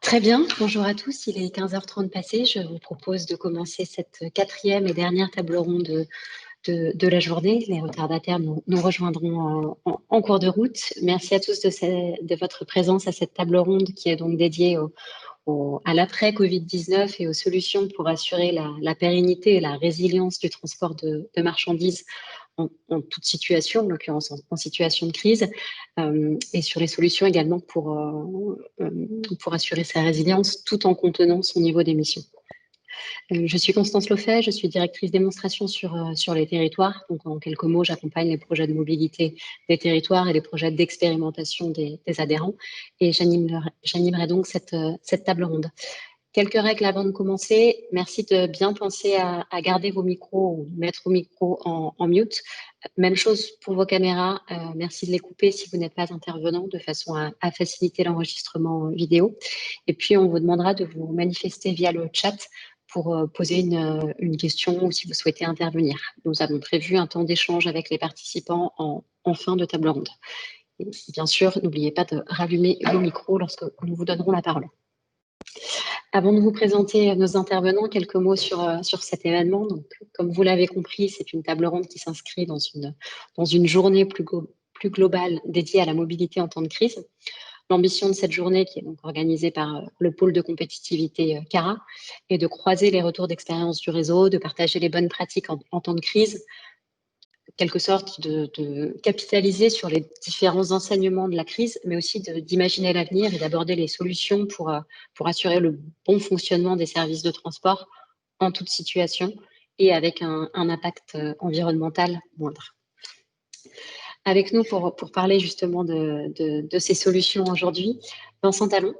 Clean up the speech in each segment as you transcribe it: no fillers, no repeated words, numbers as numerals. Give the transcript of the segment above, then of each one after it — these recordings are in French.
Très bien, bonjour à tous, il est 15h30 passé. Je vous propose de commencer cette quatrième et dernière table ronde de la journée. Les retardataires nous rejoindront en cours de route. Merci à tous de votre présence à cette table ronde qui est donc dédiée à l'après-Covid-19 et aux solutions pour assurer la pérennité et la résilience du transport de marchandises en toute situation, en l'occurrence en situation de crise, et sur les solutions également pour assurer sa résilience tout en contenant son niveau d'émission. Je suis Constance Lofay, je suis directrice démonstration sur les territoires. Donc, en quelques mots, j'accompagne les projets de mobilité des territoires et les projets d'expérimentation des adhérents. Et j'animerai donc cette table ronde. Quelques règles avant de commencer. Merci de bien penser à garder vos micros ou mettre vos micros en mute. Même chose pour vos caméras. Merci de les couper si vous n'êtes pas intervenant de façon à faciliter l'enregistrement vidéo. Et puis, on vous demandera de vous manifester via le chat pour poser une question ou si vous souhaitez intervenir. Nous avons prévu un temps d'échange avec les participants en fin de table ronde. Et bien sûr, n'oubliez pas de rallumer vos micros lorsque nous vous donnerons la parole. Avant de vous présenter nos intervenants, quelques mots sur cet événement. Donc, comme vous l'avez compris, c'est une table ronde qui s'inscrit dans une journée plus globale dédiée à la mobilité en temps de crise. L'ambition de cette journée, qui est donc organisée par le pôle de compétitivité CARA, est de croiser les retours d'expérience du réseau, de partager les bonnes pratiques en temps de crise, quelque sorte de capitaliser sur les différents enseignements de la crise, mais aussi d'imaginer l'avenir et d'aborder les solutions pour assurer le bon fonctionnement des services de transport en toute situation et avec un impact environnemental moindre. Avec nous pour parler justement de ces solutions aujourd'hui, Vincent Talon,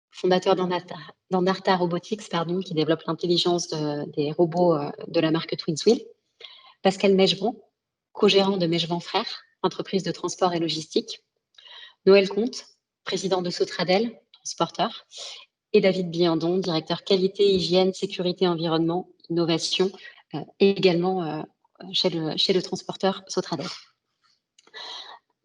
fondateur d'Andarta Robotics, qui développe l'intelligence des robots de la marque Twinswheel. Pascal Mechevant, co-gérant de Mechevant Frères, entreprise de transport et logistique. Noël Comte, président de Sotradel, transporteur. Et David Biandon, directeur qualité, hygiène, sécurité, environnement, innovation, également chez le transporteur Sotradel.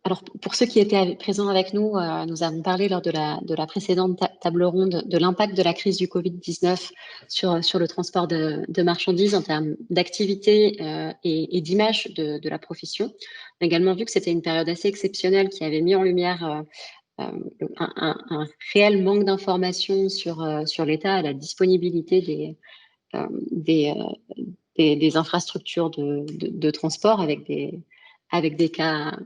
Alors, pour ceux qui étaient présents avec nous, nous avons parlé lors de la précédente table ronde de l'impact de la crise du Covid-19 sur le transport de marchandises en termes d'activité et d'image de la profession. On a également vu que c'était une période assez exceptionnelle qui avait mis en lumière un réel manque d'informations sur l'état et la disponibilité des infrastructures de transport avec des cas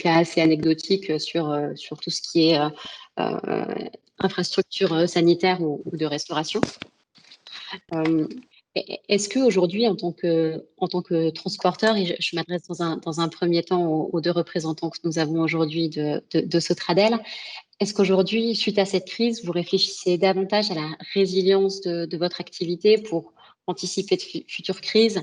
assez anecdotiques sur tout ce qui est infrastructure sanitaire ou de restauration. Est-ce qu'aujourd'hui, en tant que transporteur, et je m'adresse dans un premier temps aux deux représentants que nous avons aujourd'hui de Sotradel, est-ce qu'aujourd'hui, suite à cette crise, vous réfléchissez davantage à la résilience de votre activité pour anticiper de futures crises?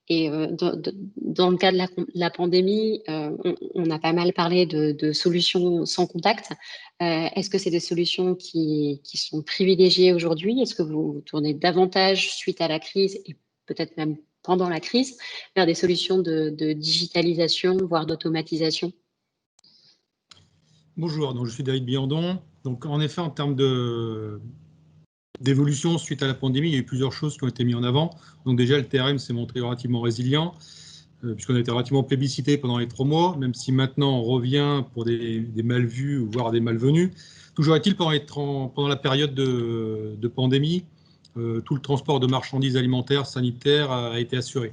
Et dans le cas de la pandémie, on a pas mal parlé de solutions sans contact. Est-ce que c'est des solutions qui sont privilégiées aujourd'hui? Est-ce que vous tournez davantage suite à la crise et peut-être même pendant la crise vers des solutions de digitalisation, voire d'automatisation? Bonjour, donc je suis David Biandon. Donc en effet, en termes d'évolution suite à la pandémie, il y a eu plusieurs choses qui ont été mises en avant. Donc déjà, le TRM s'est montré relativement résilient, puisqu'on a été relativement plébiscité pendant les 3 mois, même si maintenant on revient pour des mal vus, voire des malvenus. Toujours est-il, pendant la période de pandémie, tout le transport de marchandises alimentaires, sanitaires a été assuré.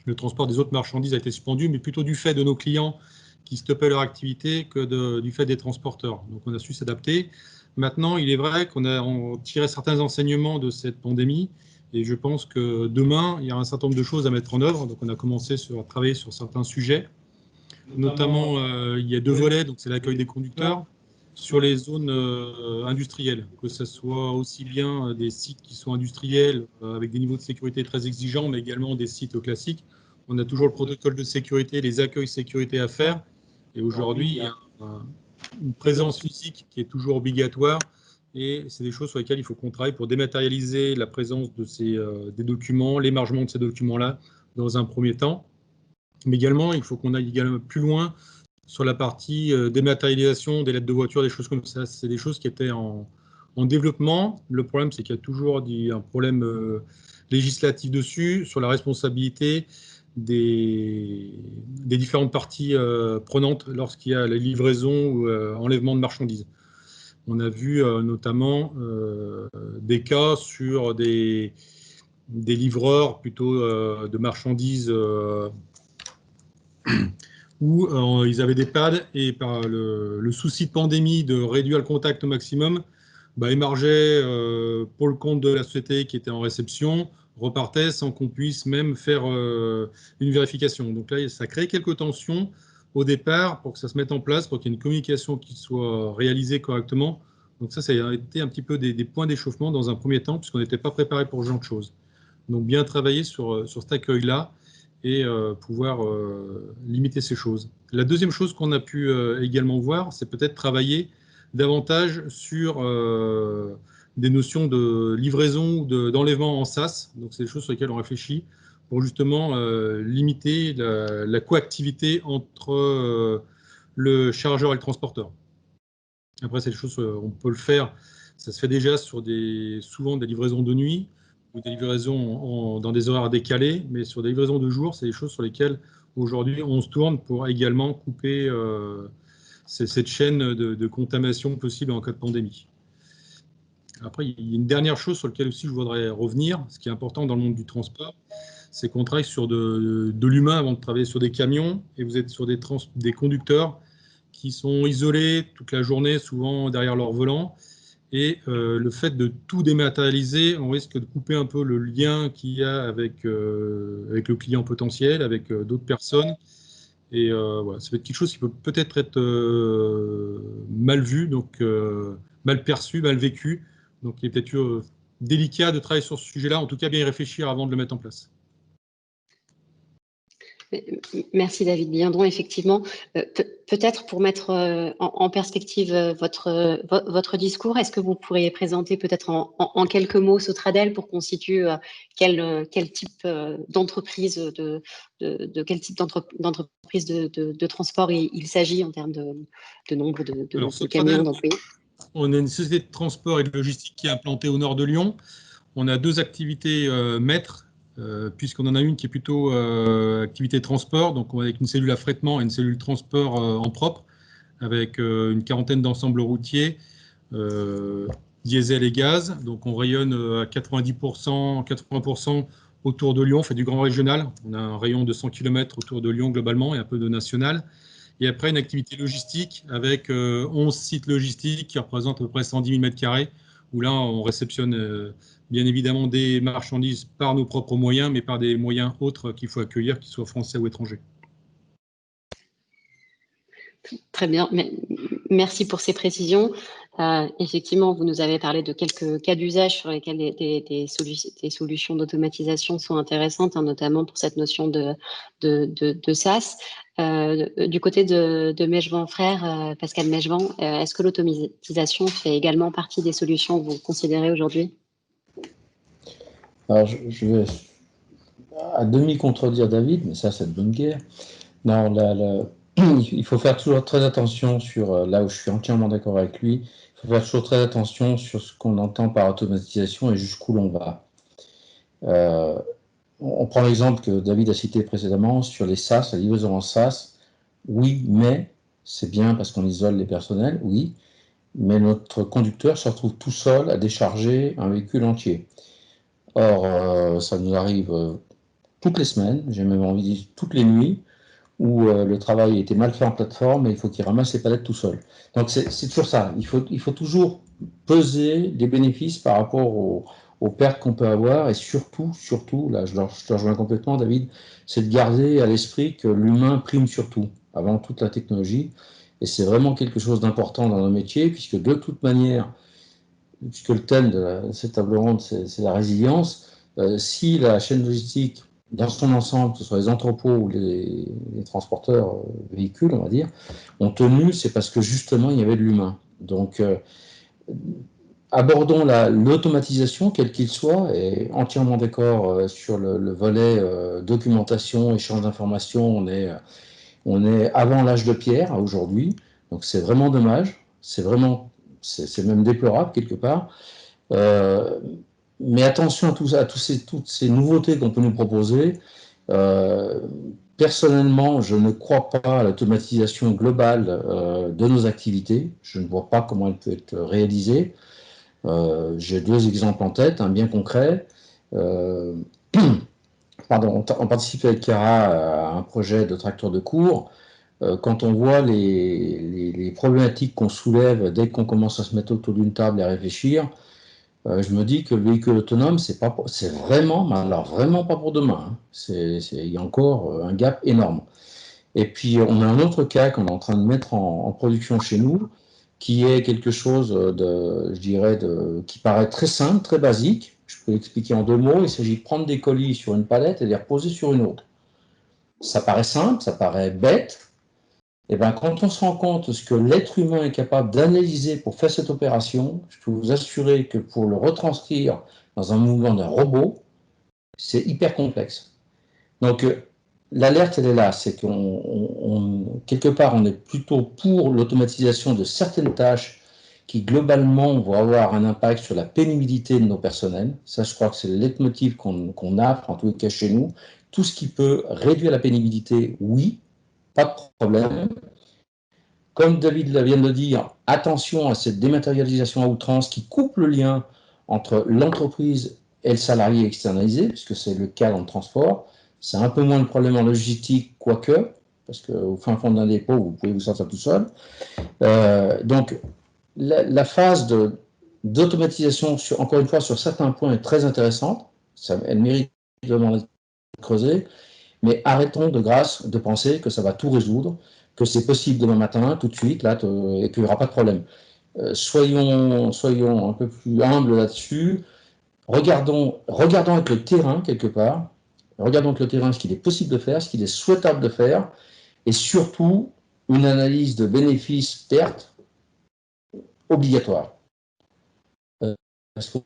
Le transport des autres marchandises a été suspendu, mais plutôt du fait de nos clients qui stoppaient leur activité que du fait des transporteurs. Donc on a su s'adapter. Maintenant, il est vrai qu'on a tiré certains enseignements de cette pandémie et je pense que demain, il y a un certain nombre de choses à mettre en œuvre. Donc on a commencé à travailler sur certains sujets. Notamment, il y a 2 volets, donc c'est l'accueil des conducteurs sur les zones industrielles, que ce soit aussi bien des sites qui sont industriels avec des niveaux de sécurité très exigeants, mais également des sites classiques. On a toujours le protocole de sécurité, les accueils sécurité à faire. Et aujourd'hui, il y a une présence physique qui est toujours obligatoire. Et c'est des choses sur lesquelles il faut qu'on travaille pour dématérialiser la présence des documents, l'émargement de ces documents-là dans un premier temps. Mais également, il faut qu'on aille également plus loin sur la partie dématérialisation des lettres de voiture, des choses comme ça. C'est des choses qui étaient en développement. Le problème, c'est qu'il y a toujours un problème législatif dessus, sur la responsabilité des différentes parties prenantes lorsqu'il y a la livraison ou enlèvement de marchandises. On a vu notamment des cas sur des livreurs plutôt de marchandises où ils avaient des pads et par le souci de pandémie de réduire le contact au maximum, émargeaient pour le compte de la société qui était en réception, repartaient sans qu'on puisse même faire une vérification. Donc là, ça crée quelques tensions au départ pour que ça se mette en place, pour qu'il y ait une communication qui soit réalisée correctement. Donc ça a été un petit peu des points d'échauffement dans un premier temps, puisqu'on n'était pas préparé pour ce genre de choses. Donc bien travailler sur cet accueil-là et pouvoir limiter ces choses. La deuxième chose qu'on a pu également voir, c'est peut-être travailler davantage sur des notions de livraison ou d'enlèvement en SaaS. Donc c'est des choses sur lesquelles on réfléchit pour justement limiter la coactivité entre le chargeur et le transporteur. Après, c'est des choses, on peut le faire, ça se fait déjà sur souvent des livraisons de nuit ou des livraisons dans des horaires décalés, mais sur des livraisons de jour, c'est des choses sur lesquelles aujourd'hui on se tourne pour également couper cette chaîne de contamination possible en cas de pandémie. Après, il y a une dernière chose sur laquelle aussi je voudrais revenir, ce qui est important dans le monde du transport, c'est qu'on travaille sur de l'humain avant de travailler sur des camions, et vous êtes sur des conducteurs qui sont isolés toute la journée, souvent derrière leur volant. Et le fait de tout dématérialiser, on risque de couper un peu le lien qu'il y a avec le client potentiel, avec d'autres personnes. Et voilà, ça peut être quelque chose qui peut peut-être être mal vu, donc mal perçu, mal vécu. Donc il est peut-être délicat de travailler sur ce sujet-là, en tout cas bien y réfléchir avant de le mettre en place. Merci David Biandron. Effectivement, peut-être pour mettre en perspective votre discours, est-ce que vous pourriez présenter peut-être en quelques mots Sotradel pour qu'on situe quel type d'entreprise de transport il s'agit en termes de nombre de camions, d'employés? On est une société de transport et de logistique qui est implantée au nord de Lyon. On a deux activités maîtres, puisqu'on en a une qui est plutôt activité transport, donc avec une cellule affrètement et une cellule transport en propre, avec une quarantaine d'ensembles routiers, diesel et gaz. Donc on rayonne à 90%, 80% autour de Lyon, on fait du grand régional. On a un rayon de 100 km autour de Lyon globalement et un peu de national. Et après, une activité logistique avec 11 sites logistiques qui représentent à peu près 110 000 m², où là, on réceptionne bien évidemment des marchandises par nos propres moyens, mais par des moyens autres qu'il faut accueillir, qu'ils soient français ou étrangers. Très bien, merci pour ces précisions. Effectivement, vous nous avez parlé de quelques cas d'usage sur lesquels des solutions d'automatisation sont intéressantes, hein, notamment pour cette notion de SaaS. Du côté de Mechevant Frères, Pascal Mechevant, est-ce que l'automatisation fait également partie des solutions que vous considérez aujourd'hui? Alors, je vais à demi contredire David, mais ça, c'est de bonne guerre. Non, il faut faire toujours très attention sur, là où je suis entièrement d'accord avec lui, il faut faire toujours très attention sur ce qu'on entend par automatisation et jusqu'où l'on va. On prend l'exemple que David a cité précédemment sur les SaaS, la livraison en SaaS. Oui, mais c'est bien parce qu'on isole les personnels, oui, mais notre conducteur se retrouve tout seul à décharger un véhicule entier. Or, ça nous arrive toutes les semaines, j'ai même envie de dire toutes les nuits, où le travail a été mal fait en plateforme et il faut qu'il ramasse les palettes tout seul. Donc c'est toujours ça, il faut toujours peser les bénéfices par rapport aux pertes qu'on peut avoir, et surtout, là je te rejoins complètement David, c'est de garder à l'esprit que l'humain prime surtout, avant toute la technologie, et c'est vraiment quelque chose d'important dans nos métiers, puisque de toute manière, puisque le thème de cette table ronde c'est la résilience, si la chaîne logistique dans son ensemble, que ce soit les entrepôts ou les transporteurs véhicules, on va dire, ont tenu, c'est parce que justement, il y avait de l'humain. Donc, abordons l'automatisation, quel qu'il soit, et entièrement d'accord sur le volet documentation, échange d'informations, On est avant l'âge de pierre aujourd'hui, donc c'est vraiment dommage, c'est même déplorable quelque part. Mais attention à toutes ces nouveautés qu'on peut nous proposer. Personnellement, je ne crois pas à l'automatisation globale de nos activités. Je ne vois pas comment elle peut être réalisée. J'ai 2 exemples en tête, un bien concret. Pardon, on participe avec Chiara à un projet de tracteur de cours. Quand on voit les problématiques qu'on soulève dès qu'on commence à se mettre autour d'une table et à réfléchir, je me dis que le véhicule autonome, c'est vraiment, mais alors vraiment pas pour demain. Hein. Il y a encore un gap énorme. Et puis, on a un autre cas qu'on est en train de mettre en production chez nous, qui est quelque chose je dirais, qui paraît très simple, très basique. Je peux l'expliquer en 2 mots. Il s'agit de prendre des colis sur une palette et de les reposer sur une autre. Ça paraît simple, ça paraît bête. Et bien, quand on se rend compte de ce que l'être humain est capable d'analyser pour faire cette opération, je peux vous assurer que pour le retranscrire dans un mouvement d'un robot, c'est hyper complexe. Donc, l'alerte, elle est là, c'est quelque part, on est plutôt pour l'automatisation de certaines tâches qui, globalement, vont avoir un impact sur la pénibilité de nos personnels. Ça, je crois que c'est le leitmotiv qu'on a, en tout cas chez nous. Tout ce qui peut réduire la pénibilité, oui, pas de problème. Comme David vient de le dire, attention à cette dématérialisation à outrance qui coupe le lien entre l'entreprise et le salarié externalisé, puisque c'est le cas dans le transport. C'est un peu moins le problème en logistique, quoique, parce qu'au fin fond d'un dépôt, vous pouvez vous sortir tout seul. Donc, la phase d'automatisation, encore une fois, sur certains points, est très intéressante. Elle mérite vraiment d'être creusée. Mais arrêtons de grâce de penser que ça va tout résoudre, que c'est possible demain matin, tout de suite, là, et qu'il n'y aura pas de problème. Soyons un peu plus humbles là-dessus. Regardons avec le terrain, quelque part. Regardons avec le terrain ce qu'il est possible de faire, ce qu'il est souhaitable de faire, et surtout une analyse de bénéfices-pertes obligatoire. Parce que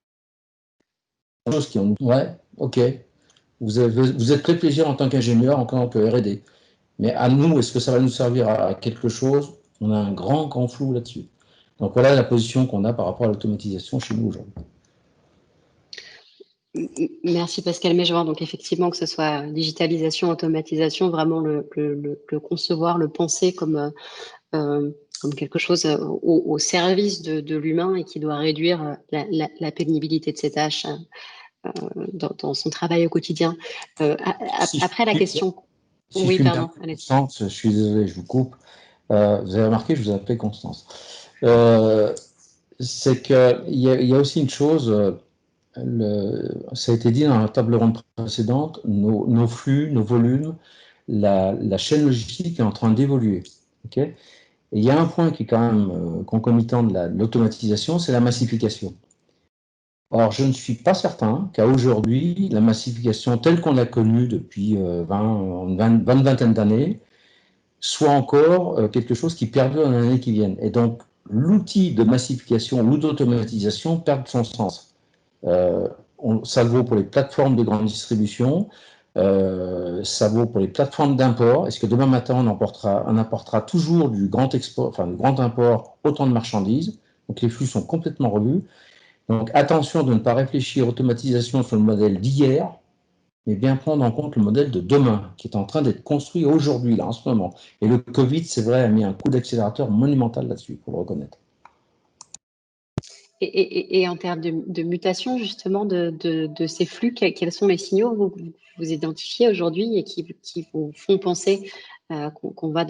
chose qui ont... Ouais, ok. Vous êtes très plaisir en tant qu'ingénieur, en tant que R&D. Mais à nous, est-ce que ça va nous servir à quelque chose? On a un grand flou là-dessus. Donc voilà la position qu'on a par rapport à l'automatisation chez nous aujourd'hui. Merci Pascal Méjean. Donc effectivement, que ce soit digitalisation, automatisation, vraiment le concevoir, le penser comme quelque chose au service de l'humain et qui doit réduire la pénibilité de ses tâches dans son travail au quotidien. Après la question... Oui, pardon. Constance, je suis désolé, je vous coupe. Vous avez remarqué, je vous ai appelé Constance. C'est qu'il y a aussi une chose, ça a été dit dans la table ronde précédente, nos flux, nos volumes, la chaîne logistique est en train d'évoluer. Okay, et il y a un point qui est quand même concomitant de l'automatisation, c'est la massification. Or, je ne suis pas certain qu'à aujourd'hui, la massification telle qu'on l'a connue depuis une vingtaine d'années soit encore quelque chose qui perdure dans les années qui viennent. Et donc, l'outil de massification ou d'automatisation perd son sens. Ça vaut pour les plateformes de grande distribution, ça vaut pour les plateformes d'import. Est-ce que demain matin, on importera toujours du grand export, enfin du grand import, autant de marchandises? Donc, les flux sont complètement revus. Donc, attention de ne pas réfléchir automatisation sur le modèle d'hier, mais bien prendre en compte le modèle de demain, qui est en train d'être construit aujourd'hui, là, en ce moment. Et le Covid, c'est vrai, a mis un coup d'accélérateur monumental là-dessus, il faut le reconnaître. Et en termes de mutation, justement, de ces flux, quels sont les signaux que vous identifiez aujourd'hui et qui vous font penser qu'on va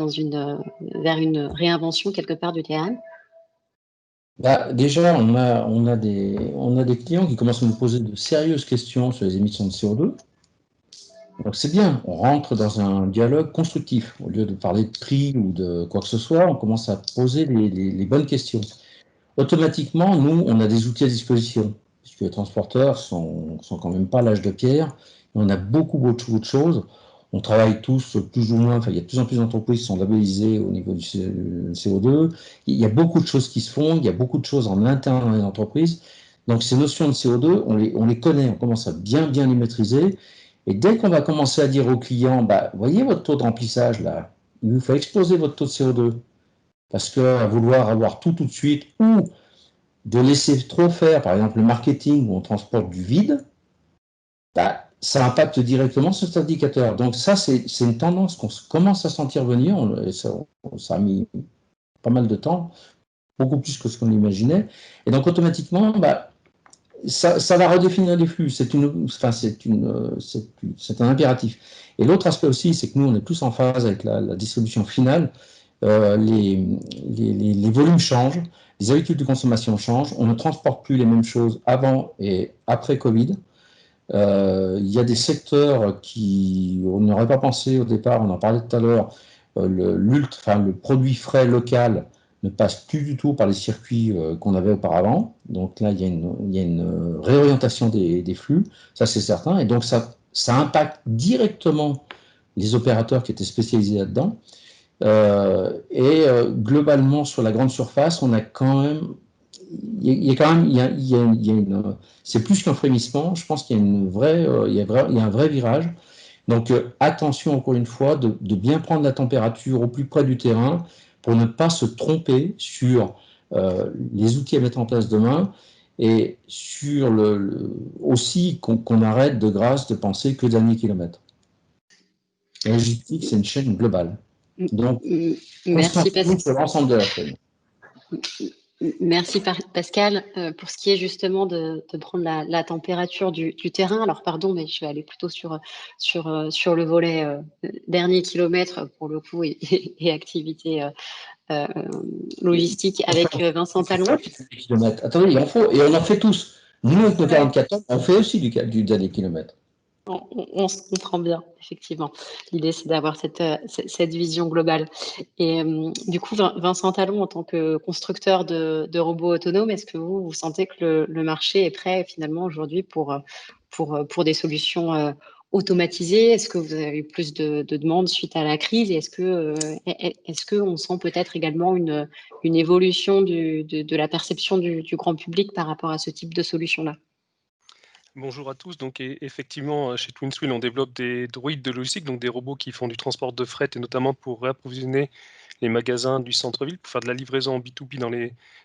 vers une réinvention quelque part du TRM? Déjà, on a des clients qui commencent à nous poser de sérieuses questions sur les émissions de CO2. Donc c'est bien, on rentre dans un dialogue constructif. Au lieu de parler de prix ou de quoi que ce soit, on commence à poser les bonnes questions. Automatiquement, nous, on a des outils à disposition, puisque les transporteurs sont quand même pas à l'âge de pierre. On a beaucoup de choses. On travaille tous plus ou moins, enfin, il y a de plus en plus d'entreprises qui sont labellisées au niveau du CO2. Il y a beaucoup de choses qui se font, il y a beaucoup de choses en interne dans les entreprises. Donc, ces notions de CO2, on les connaît, on commence à bien les maîtriser. Et dès qu'on va commencer à dire aux clients, voyez votre taux de remplissage là, il vous fait exploser votre taux de CO2 parce qu'à vouloir avoir tout de suite ou de laisser trop faire, par exemple le marketing où on transporte du vide, bah, ça impacte directement sur cet indicateur. Donc ça, c'est une tendance qu'on commence à sentir venir, ça a mis pas mal de temps, beaucoup plus que ce qu'on imaginait, et donc automatiquement, bah, ça va redéfinir les flux, c'est un impératif. Et l'autre aspect aussi, c'est que nous, on est plus en phase avec la distribution finale, les volumes changent, les habitudes de consommation changent, on ne transporte plus les mêmes choses avant et après Covid. Il y a des secteurs qui on n'aurait pas pensé au départ, on en parlait tout à l'heure, le produit frais local ne passe plus du tout par les circuits qu'on avait auparavant. Donc là, il y a une réorientation des flux, ça c'est certain, et donc ça impacte directement les opérateurs qui étaient spécialisés là-dedans. Globalement, sur la grande surface, on a quand même c'est plus qu'un frémissement. Je pense qu'il y a un vrai virage. Donc attention encore une fois de bien prendre la température au plus près du terrain pour ne pas se tromper sur les outils à mettre en place demain et sur aussi qu'on arrête de grâce de penser que dernier kilomètre. La logistique, c'est une chaîne globale. Donc, merci Pascal. sur l'ensemble de la chaîne. Merci Pascal. Pour ce qui est justement de prendre la température du terrain, alors pardon, mais je vais aller plutôt sur le volet dernier kilomètre pour le coup et activité logistique avec Vincent Talon. Attendez, il en faut, et on en fait tous. Nous, avec nos 44 ans, on fait aussi du dernier kilomètre. On se comprend bien, effectivement. L'idée, c'est d'avoir cette vision globale. Et du coup, Vincent Talon, en tant que constructeur de robots autonomes, est-ce que vous sentez que le marché est prêt finalement aujourd'hui pour des solutions automatisées? Est-ce que vous avez eu plus de demandes suite à la crise? Et est-ce qu'on sent peut-être également une évolution de la perception du grand public par rapport à ce type de solution-là? Bonjour à tous. Donc, effectivement, chez TwinSwil, on développe des droïdes de logistique, donc des robots qui font du transport de fret et notamment pour réapprovisionner les magasins du centre-ville, pour faire de la livraison en B2B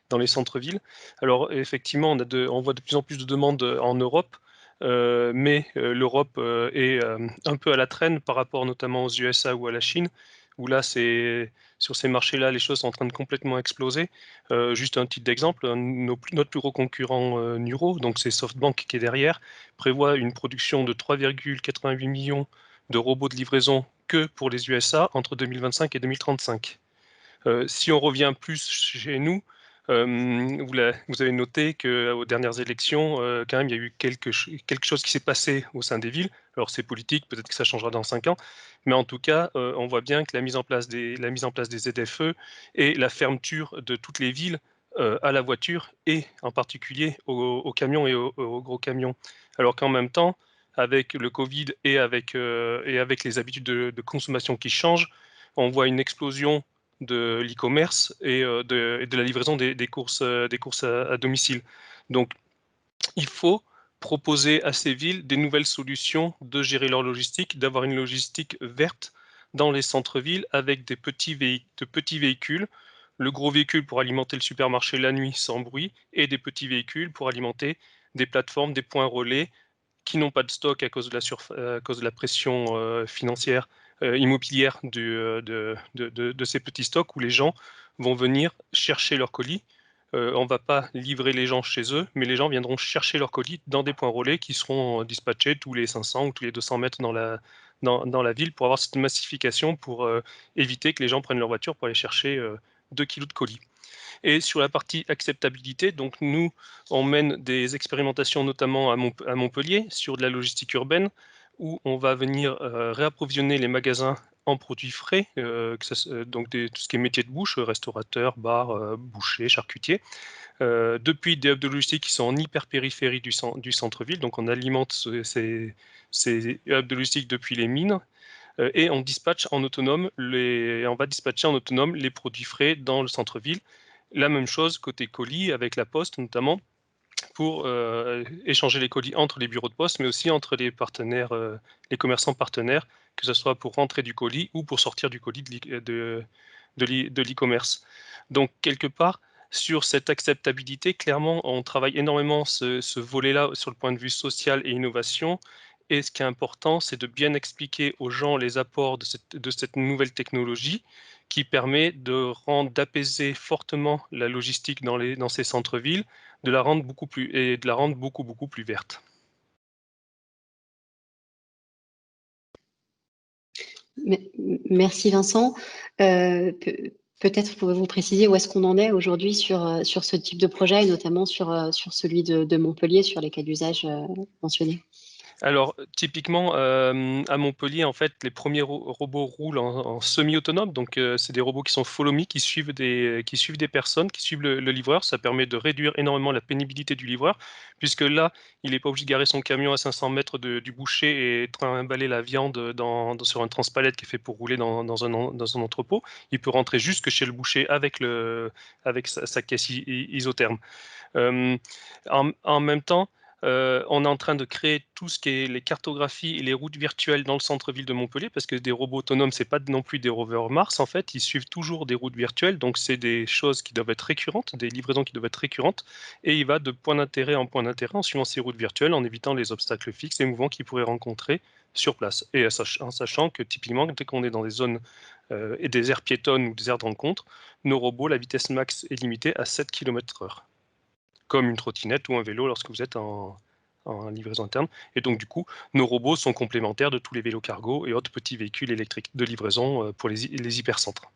dans les centres-villes. Alors, effectivement, on voit de plus en plus de demandes en Europe, mais l'Europe est un peu à la traîne par rapport notamment aux USA ou à la Chine, où là, sur ces marchés-là, les choses sont en train de complètement exploser. Juste un titre d'exemple, notre plus gros concurrent Nuro, donc c'est SoftBank qui est derrière, prévoit une production de 3,88 millions de robots de livraison que pour les USA entre 2025 et 2035. Si on revient plus chez nous, vous avez noté qu'aux dernières élections, quand même, il y a eu quelque chose qui s'est passé au sein des villes. Alors c'est politique, peut-être que ça changera dans 5 ans, mais en tout cas, on voit bien que la mise en place des ZFE et la fermeture de toutes les villes à la voiture et en particulier aux camions et aux gros camions. Alors qu'en même temps, avec le Covid et avec les habitudes de consommation qui changent, on voit une explosion de l'e-commerce et de la livraison des courses à domicile. Donc, il faut proposer à ces villes des nouvelles solutions de gérer leur logistique, d'avoir une logistique verte dans les centres-villes avec de petits véhicules, le gros véhicule pour alimenter le supermarché la nuit sans bruit et des petits véhicules pour alimenter des plateformes, des points relais qui n'ont pas de stock à cause de la pression financière immobilière de ces petits stocks où les gens vont venir chercher leurs colis. On ne va pas livrer les gens chez eux, mais les gens viendront chercher leurs colis dans des points relais qui seront dispatchés tous les 500 ou tous les 200 mètres dans la ville pour avoir cette massification, pour éviter que les gens prennent leur voiture pour aller chercher 2 kilos de colis. Et sur la partie acceptabilité, donc nous, on mène des expérimentations notamment à Montpellier sur de la logistique urbaine où on va venir réapprovisionner les magasins en produits frais, donc tout ce qui est métier de bouche, restaurateur, bar, boucher, charcutier, depuis des hubs de logistique qui sont en hyper-périphérie du centre-ville. Donc on alimente ces hubs de logistique depuis les mines et on va dispatcher en autonome les produits frais dans le centre-ville. La même chose côté colis avec la Poste notamment, pour échanger les colis entre les bureaux de poste, mais aussi entre les partenaires, les commerçants partenaires, que ce soit pour rentrer du colis ou pour sortir du colis de l'e-commerce. Donc quelque part, sur cette acceptabilité, clairement, on travaille énormément ce volet-là sur le point de vue social et innovation. Et ce qui est important, c'est de bien expliquer aux gens les apports de cette nouvelle technologie qui permet d'apaiser fortement la logistique dans ces centres-villes, de la rendre beaucoup plus verte. Merci Vincent. Peut-être pouvez-vous préciser où est-ce qu'on en est aujourd'hui sur ce type de projet, et notamment sur celui de Montpellier, sur les cas d'usage mentionnés. Alors, typiquement, à Montpellier, en fait, les premiers robots roulent en semi-autonome. Donc, c'est des robots qui sont follow me, qui suivent des personnes, qui suivent le livreur. Ça permet de réduire énormément la pénibilité du livreur, puisque là, il n'est pas obligé de garer son camion à 500 mètres du boucher et trimballer la viande sur un transpalette qui est fait pour rouler dans un entrepôt. Il peut rentrer jusque chez le boucher avec sa caisse isotherme. En même temps, on est en train de créer tout ce qui est les cartographies et les routes virtuelles dans le centre-ville de Montpellier, parce que des robots autonomes, c'est pas non plus des rovers Mars, en fait, ils suivent toujours des routes virtuelles, donc c'est des choses qui doivent être récurrentes, des livraisons qui doivent être récurrentes, et il va de point d'intérêt en point d'intérêt en suivant ces routes virtuelles, en évitant les obstacles fixes et mouvants qu'il pourrait rencontrer sur place, et en sachant que typiquement, dès qu'on est dans des zones et des aires piétonnes ou des aires de rencontre, nos robots, la vitesse max est limitée à 7 km/h. Comme une trottinette ou un vélo lorsque vous êtes en livraison interne. Et donc, du coup, nos robots sont complémentaires de tous les vélos cargo et autres petits véhicules électriques de livraison pour les hypercentres.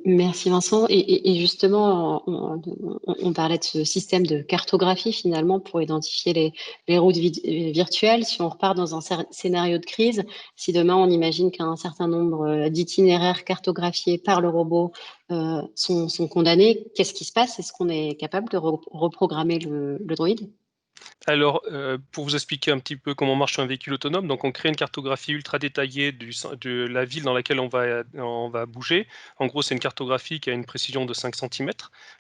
Merci Vincent. Et justement, on parlait de ce système de cartographie finalement pour identifier les routes virtuelles. Si on repart dans un scénario de crise, si demain on imagine qu'un certain nombre d'itinéraires cartographiés par le robot sont condamnés, qu'est-ce qui se passe? Est-ce qu'on est capable de reprogrammer le droïde? Alors, pour vous expliquer un petit peu comment marche un véhicule autonome, donc on crée une cartographie ultra détaillée de la ville dans laquelle on va bouger. En gros, c'est une cartographie qui a une précision de 5 cm.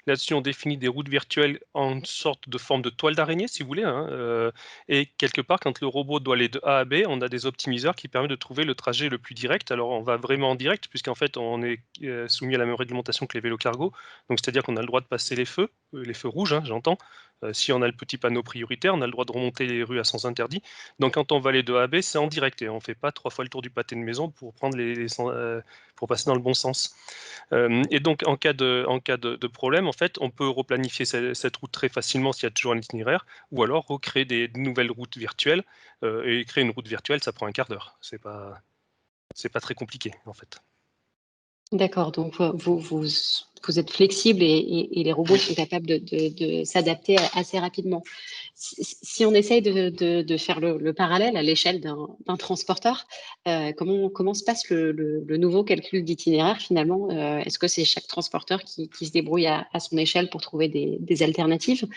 Là-dessus, on définit des routes virtuelles en sorte de forme de toile d'araignée, si vous voulez, hein, et quelque part, quand le robot doit aller de A à B, on a des optimiseurs qui permettent de trouver le trajet le plus direct. Alors, on va vraiment en direct, puisqu'en fait, on est soumis à la même réglementation que les vélos cargo. Donc, c'est-à-dire qu'on a le droit de passer les feux rouges, hein, j'entends. Si on a le petit panneau prioritaire, on a le droit de remonter les rues à sens interdit. Donc quand on va aller de A à B, c'est en direct et on ne fait pas 3 fois le tour du pâté de maison pour prendre pour passer dans le bon sens. Et donc en cas de problème, en fait, on peut replanifier cette route très facilement s'il y a toujours un itinéraire, ou alors recréer des nouvelles routes virtuelles. Et créer une route virtuelle, ça prend un quart d'heure. C'est pas très compliqué en fait. D'accord, donc vous êtes flexible et les robots sont capables de s'adapter assez rapidement. Si on essaye de faire le parallèle à l'échelle d'un transporteur, comment se passe le nouveau calcul d'itinéraire finalement? Est-ce que c'est chaque transporteur qui se débrouille à son échelle pour trouver des alternatives?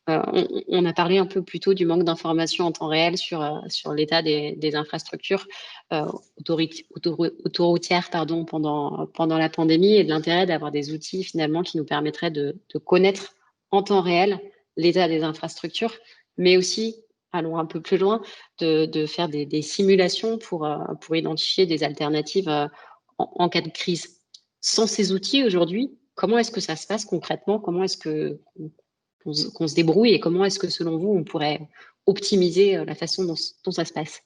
On a parlé un peu plus tôt du manque d'informations en temps réel sur l'état des infrastructures autoroutières pendant la pandémie, et de l'intérêt d'avoir des outils finalement qui nous permettraient de connaître en temps réel l'état des infrastructures, mais aussi, allons un peu plus loin, de faire des simulations pour identifier des alternatives en cas de crise. Sans ces outils aujourd'hui, comment est-ce que ça se passe concrètement? Comment est-ce qu'on se débrouille et comment est-ce que, selon vous, on pourrait optimiser la façon dont ça se passe?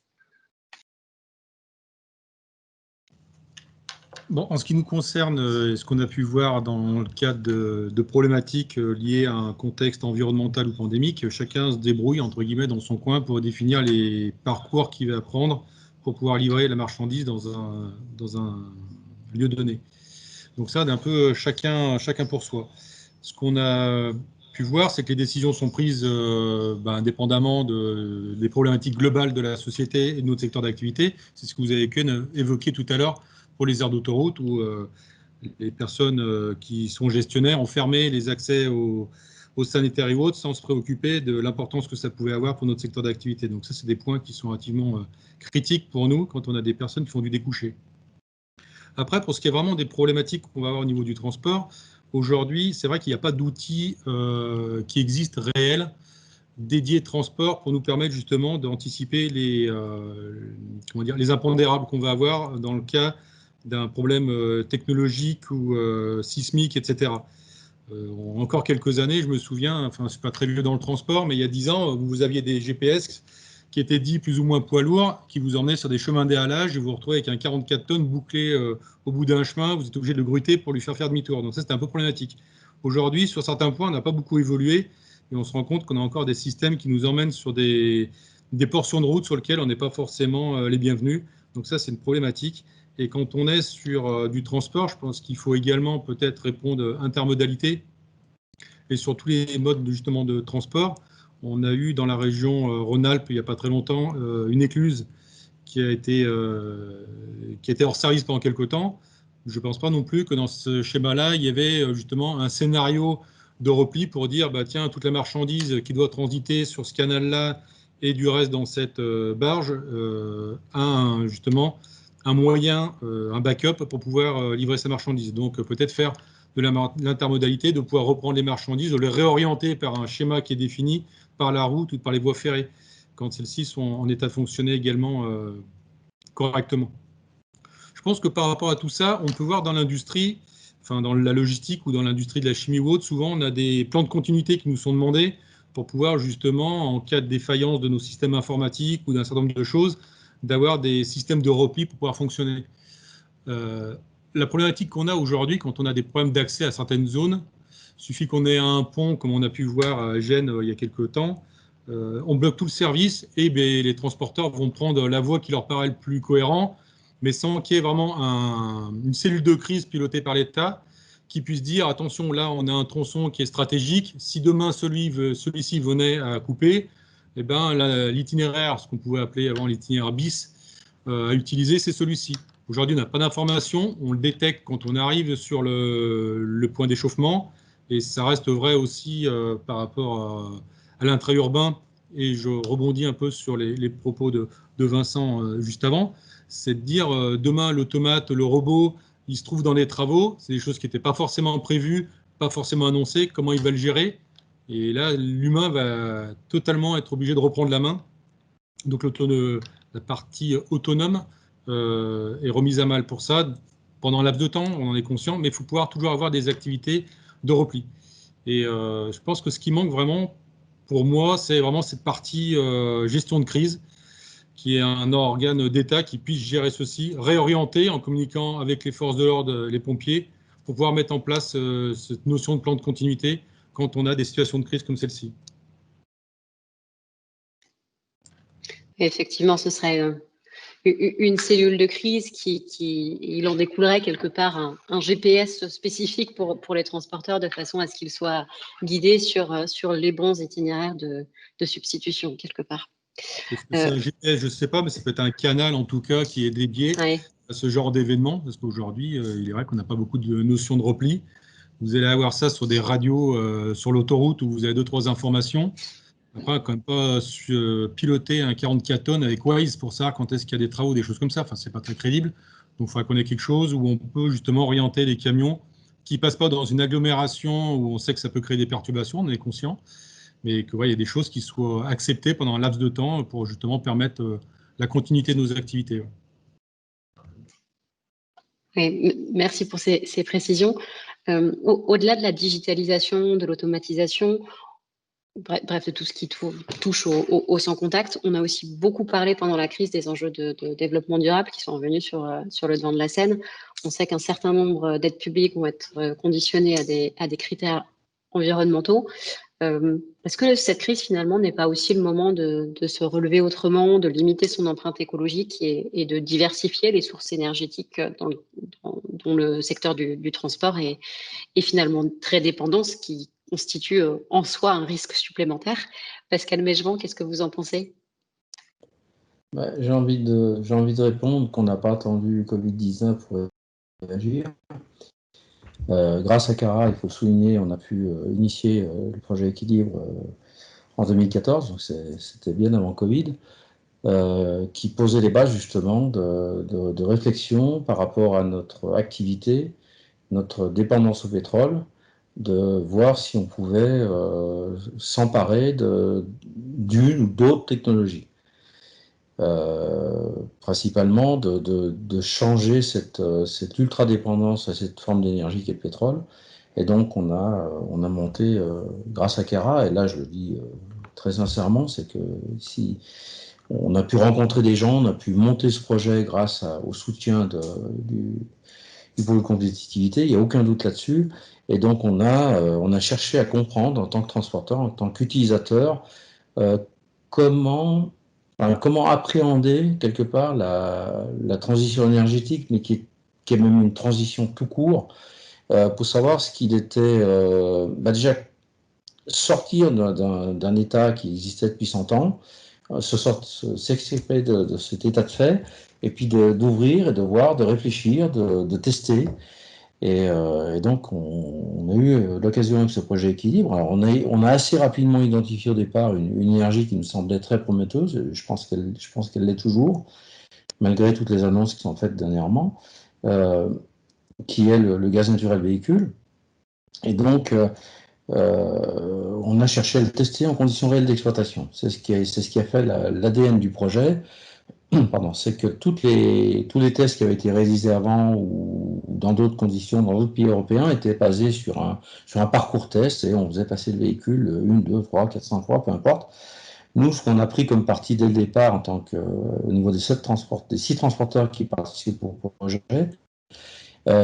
Bon, en ce qui nous concerne, ce qu'on a pu voir dans le cadre de problématiques liées à un contexte environnemental ou pandémique, chacun se débrouille, entre guillemets, dans son coin pour définir les parcours qu'il va prendre pour pouvoir livrer la marchandise dans un lieu donné. Donc ça, d'un peu chacun pour soi. Ce qu'on a pu voir, c'est que les décisions sont prises indépendamment des problématiques globales de la société et de notre secteur d'activité. C'est ce que vous avez évoqué tout à l'heure pour les aires d'autoroute, où les personnes qui sont gestionnaires ont fermé les accès aux sanitaires et autres sans se préoccuper de l'importance que ça pouvait avoir pour notre secteur d'activité. Donc ça, c'est des points qui sont relativement critiques pour nous quand on a des personnes qui font du découché. Après, pour ce qui est vraiment des problématiques qu'on va avoir au niveau du transport, Aujourd'hui, c'est vrai qu'il n'y a pas d'outils qui existent réels dédiés transport pour nous permettre justement d'anticiper les impondérables qu'on va avoir dans le cas d'un problème technologique ou sismique, etc. Encore quelques années, je me souviens, enfin, c'est pas très vieux dans le transport, mais il y a 10 ans, vous aviez des GPS qui étaient dits plus ou moins poids lourds, qui vous emmenaient sur des chemins d'éhalage, et vous vous retrouvez avec un 44 tonnes bouclé au bout d'un chemin, vous êtes obligé de le gruter pour lui faire demi-tour. Donc ça, c'était un peu problématique. Aujourd'hui, sur certains points, on n'a pas beaucoup évolué, et on se rend compte qu'on a encore des systèmes qui nous emmènent sur des portions de route sur lesquelles on n'est pas forcément les bienvenus. Donc ça, c'est une problématique. Et quand on est sur du transport, je pense qu'il faut également peut-être répondre intermodalité. Et sur tous les modes justement de transport, on a eu dans la région Rhône-Alpes, il n'y a pas très longtemps, une écluse qui a été hors service pendant quelques temps. Je ne pense pas non plus que dans ce schéma-là, il y avait justement un scénario de repli pour dire, bah, tiens, toute la marchandise qui doit transiter sur ce canal-là et du reste dans cette barge a justement un moyen, un backup pour pouvoir livrer sa marchandise. Donc peut-être faire de l'intermodalité, de pouvoir reprendre les marchandises, de les réorienter par un schéma qui est défini par la route ou par les voies ferrées, quand celles-ci sont en état de fonctionner également correctement. Je pense que par rapport à tout ça, on peut voir dans l'industrie, enfin dans la logistique ou dans l'industrie de la chimie ou autre, souvent on a des plans de continuité qui nous sont demandés pour pouvoir justement, en cas de défaillance de nos systèmes informatiques ou d'un certain nombre de choses, d'avoir des systèmes de repli pour pouvoir fonctionner. La problématique qu'on a aujourd'hui, quand on a des problèmes d'accès à certaines zones, il suffit qu'on ait un pont, comme on a pu voir à Gênes il y a quelques temps, on bloque tout le service et les transporteurs vont prendre la voie qui leur paraît le plus cohérent, mais sans qu'il y ait vraiment une cellule de crise pilotée par l'État qui puisse dire, attention, là, on a un tronçon qui est stratégique, si demain celui-ci venait à couper, eh ben, l'itinéraire, ce qu'on pouvait appeler avant l'itinéraire bis, à utiliser, c'est celui-ci. Aujourd'hui, on n'a pas d'informations, on le détecte quand on arrive sur le point d'échauffement, et ça reste vrai aussi par rapport à l'intra-urbain, et je rebondis un peu sur les propos de Vincent juste avant, c'est de dire demain l'automate, le robot, il se trouve dans les travaux, c'est des choses qui n'étaient pas forcément prévues, pas forcément annoncées, comment il va le gérer, et là l'humain va totalement être obligé de reprendre la main. Donc la partie autonome est remise à mal pour ça. Pendant un laps de temps, on en est conscient, mais il faut pouvoir toujours avoir des activités de repli. Et je pense que ce qui manque vraiment, pour moi, c'est vraiment cette partie gestion de crise, qui est un organe d'État qui puisse gérer ceci, réorienter en communiquant avec les forces de l'ordre, les pompiers, pour pouvoir mettre en place cette notion de plan de continuité quand on a des situations de crise comme celle-ci. Effectivement, ce serait une cellule de crise il en découlerait quelque part un GPS spécifique pour les transporteurs de façon à ce qu'ils soient guidés sur les bons itinéraires de substitution quelque part. C'est un GPS, je ne sais pas, mais ça peut être un canal en tout cas qui est dédié à ce genre d'événement, parce qu'aujourd'hui, il est vrai qu'on n'a pas beaucoup de notions de repli. Vous allez avoir ça sur des radios sur l'autoroute où vous avez 2-3 informations. Après, quand même pas piloter un 44 tonnes avec Waze pour savoir quand est-ce qu'il y a des travaux, des choses comme ça. Enfin, c'est pas très crédible. Donc, il faudrait qu'on ait quelque chose où on peut justement orienter les camions qui passent pas dans une agglomération où on sait que ça peut créer des perturbations, on est conscient, mais qu'il y ait des choses qui soient acceptées pendant un laps de temps pour justement permettre la continuité de nos activités. Oui, merci pour ces précisions. Au-delà de la digitalisation, de l'automatisation, bref, de tout ce qui touche au sans contact, on a aussi beaucoup parlé pendant la crise des enjeux de développement durable qui sont revenus sur le devant de la scène. On sait qu'un certain nombre d'aides publiques vont être conditionnées à des critères environnementaux. Est-ce que cette crise, finalement, n'est pas aussi le moment de se relever autrement, de limiter son empreinte écologique et de diversifier les sources énergétiques dont le secteur du transport est finalement très dépendant, ce qui constitue en soi un risque supplémentaire. Pascal Mejvan, qu'est-ce que vous en pensez? J'ai envie de répondre qu'on n'a pas attendu Covid-19 pour réagir. Grâce à Cara, il faut souligner, on a pu initier le projet Équilibre en 2014, donc c'était bien avant Covid, qui posait les bases justement de réflexion par rapport à notre activité, notre dépendance au pétrole, de voir si on pouvait s'emparer d'une ou d'autres technologies. Principalement de changer cette ultra-dépendance à cette forme d'énergie qu'est le pétrole. Et donc on a monté, grâce à Cara, et là je le dis très sincèrement, c'est que si on a pu rencontrer des gens, on a pu monter ce projet grâce au soutien du pôle compétitivité, il n'y a aucun doute là-dessus. Et donc on a cherché à comprendre en tant que transporteur, en tant qu'utilisateur, comment appréhender quelque part la transition énergétique, mais qui est même une transition tout court, pour savoir ce qu'il était, déjà sortir d'un état qui existait depuis 100 ans, s'extirper de cet état de fait, et puis d'ouvrir et de voir, de réfléchir, de tester. Et donc, on a eu l'occasion avec ce projet Équilibre. Alors, on a assez rapidement identifié au départ une énergie qui nous semblait très prometteuse. Je pense qu'elle l'est toujours, malgré toutes les annonces qui sont faites dernièrement, qui est le gaz naturel véhicule. Et donc, on a cherché à le tester en conditions réelles d'exploitation. C'est ce qui a fait l'ADN du projet. Pardon, c'est que tous les tests qui avaient été réalisés avant ou dans d'autres conditions, dans d'autres pays européens, étaient basés sur un parcours test et on faisait passer le véhicule 1, 2, 3, 4, 5 fois, peu importe. Nous, ce qu'on a pris comme parti dès le départ, au niveau des 6 transporteurs qui participent au projet,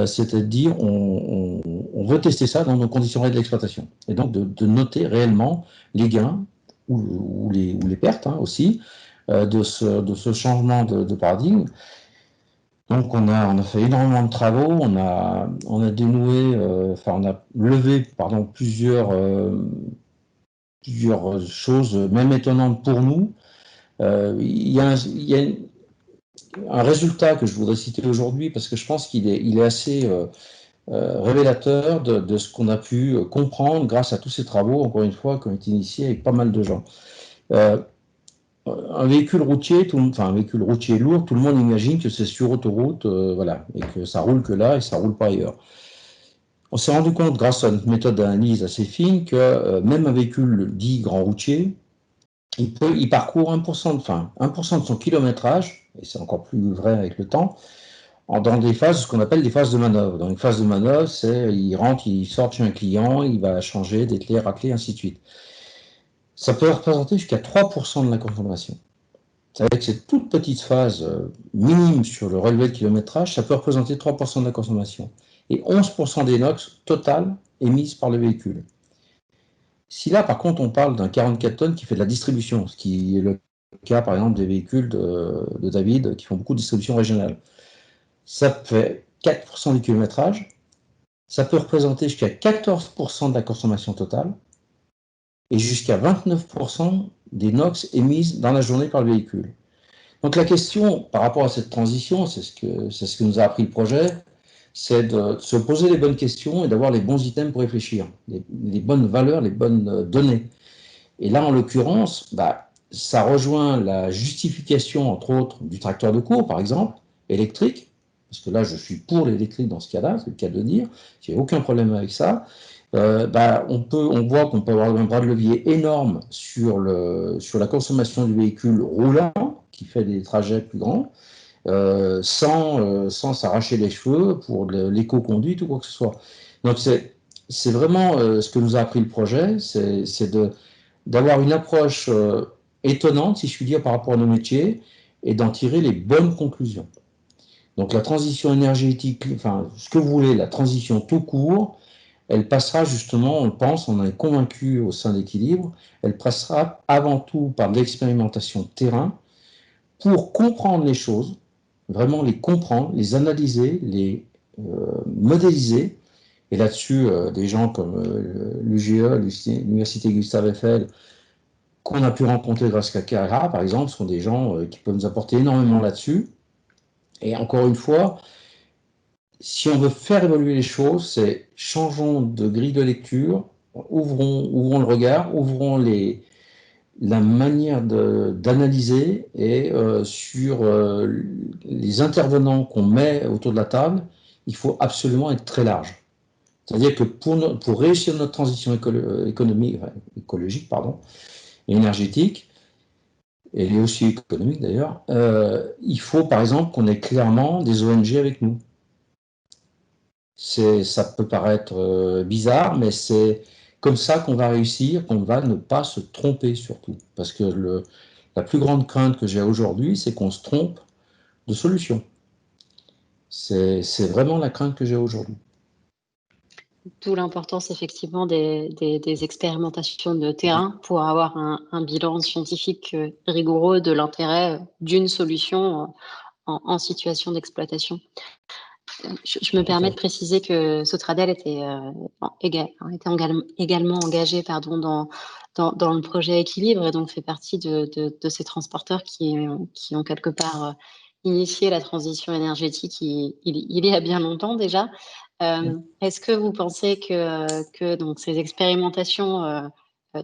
c'était de dire on veut tester ça dans nos conditions réelles d'exploitation. Et donc de noter réellement les gains ou les pertes aussi, de ce changement de paradigme. Donc on a fait énormément de travaux, on a dénoué, on a levé plusieurs choses, même étonnantes pour nous. Il y a un résultat que je voudrais citer aujourd'hui parce que je pense qu'il est assez révélateur de ce qu'on a pu comprendre grâce à tous ces travaux, encore une fois, qui ont été initiés avec pas mal de gens. Un véhicule routier, un véhicule routier lourd, tout le monde imagine que c'est sur autoroute, voilà, et que ça roule que là et ça roule pas ailleurs. On s'est rendu compte, grâce à notre méthode d'analyse assez fine, que même un véhicule dit grand routier, il parcourt 1% de son kilométrage, et c'est encore plus vrai avec le temps, dans des phases, ce qu'on appelle des phases de manœuvre. Dans une phase de manœuvre, c'est il rentre, il sort chez un client, il va changer des clés, racler, ainsi de suite. Ça peut représenter jusqu'à 3% de la consommation. Avec cette toute petite phase minime sur le relevé de kilométrage, ça peut représenter 3% de la consommation et 11% des NOx totales émises par le véhicule. Si là, par contre, on parle d'un 44 tonnes qui fait de la distribution, ce qui est le cas, par exemple, des véhicules de David qui font beaucoup de distribution régionale, ça fait 4% du kilométrage, ça peut représenter jusqu'à 14% de la consommation totale et jusqu'à 29% des NOx émises dans la journée par le véhicule. Donc la question par rapport à cette transition, c'est ce que nous a appris le projet, c'est de se poser les bonnes questions et d'avoir les bons items pour réfléchir, les bonnes valeurs, les bonnes données. Et là, en l'occurrence, ça rejoint la justification, entre autres, du tracteur de cours, par exemple, électrique, parce que là, je suis pour l'électrique dans ce cas-là, c'est le cas de dire, il n'y a aucun problème avec ça. On voit qu'on peut avoir un bras de levier énorme sur la consommation du véhicule roulant, qui fait des trajets plus grands, sans s'arracher les cheveux pour l'éco-conduite ou quoi que ce soit. Donc c'est vraiment ce que nous a appris le projet, c'est d'avoir une approche étonnante, si je puis dire, par rapport à nos métiers, et d'en tirer les bonnes conclusions. Donc la transition énergétique, ce que vous voulez, la transition tout court, elle passera justement, on le pense, on en est convaincu au sein d'Équilibre, elle passera avant tout par l'expérimentation terrain pour comprendre les choses, vraiment les comprendre, les analyser, les modéliser. Et là-dessus, des gens comme l'UGE, l'Université Gustave Eiffel, qu'on a pu rencontrer grâce à Cara, par exemple, sont des gens qui peuvent nous apporter énormément là-dessus. Et encore une fois, si on veut faire évoluer les choses, c'est changeons de grille de lecture, ouvrons le regard, ouvrons la manière d'analyser et sur les intervenants qu'on met autour de la table, il faut absolument être très large. C'est-à-dire que pour réussir notre transition écologique et énergétique, et aussi économique d'ailleurs, il faut par exemple qu'on ait clairement des ONG avec nous. Ça peut paraître bizarre, mais c'est comme ça qu'on va réussir, qu'on va ne pas se tromper surtout. Parce que la plus grande crainte que j'ai aujourd'hui, c'est qu'on se trompe de solution. C'est vraiment la crainte que j'ai aujourd'hui. D'où l'importance effectivement des expérimentations de terrain pour avoir un bilan scientifique rigoureux de l'intérêt d'une solution en situation d'exploitation. Je me permets de préciser que Sotradel était également engagé dans le projet Équilibre et donc fait partie de ces transporteurs qui ont quelque part initié la transition énergétique il y a bien longtemps déjà. Est-ce que vous pensez que donc, ces expérimentations,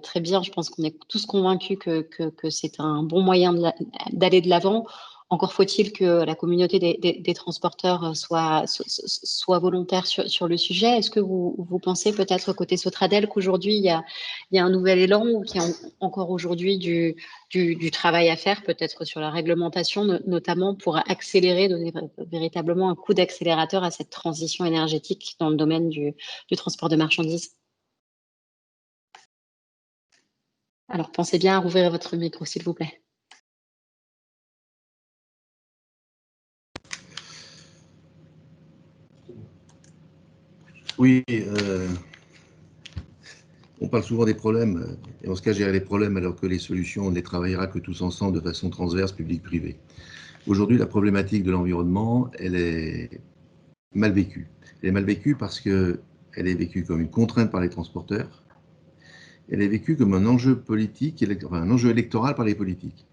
très bien, je pense qu'on est tous convaincus que c'est un bon moyen d'aller de l'avant. Encore faut-il que la communauté des transporteurs soit volontaire sur le sujet. Est-ce que vous pensez peut-être côté Sotradel qu'aujourd'hui il y a un nouvel élan ou qu'il y a encore aujourd'hui du travail à faire peut-être sur la réglementation, notamment pour accélérer, donner véritablement un coup d'accélérateur à cette transition énergétique dans le domaine du transport de marchandises? Alors pensez bien à rouvrir votre micro s'il vous plaît. Oui, on parle souvent des problèmes, et on se cache derrière les problèmes alors que les solutions, on ne les travaillera que tous ensemble de façon transverse, public-privé. Aujourd'hui, la problématique de l'environnement, elle est mal vécue. Elle est mal vécue parce qu'elle est vécue comme une contrainte par les transporteurs, elle est vécue comme un enjeu politique, enfin, un enjeu électoral par les politiques.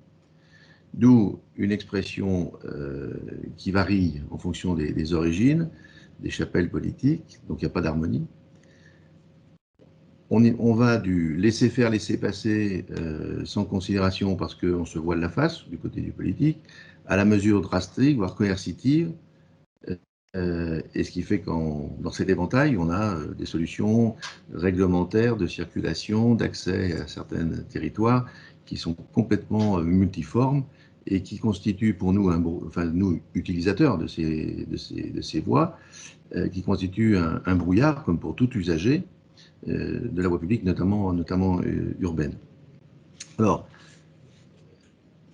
D'où une expression qui varie en fonction des origines, des chapelles politiques, donc il n'y a pas d'harmonie. On va du laisser faire, laisser passer sans considération parce qu'on se voile la face du côté du politique, à la mesure drastique, voire coercitive, et ce qui fait qu'en dans cet éventail, on a des solutions réglementaires de circulation, d'accès à certains territoires qui sont complètement multiformes et qui constituent pour nous, enfin nous utilisateurs de ces voies, qui constituent un brouillard comme pour tout usager de la voie publique, notamment urbaine. Alors,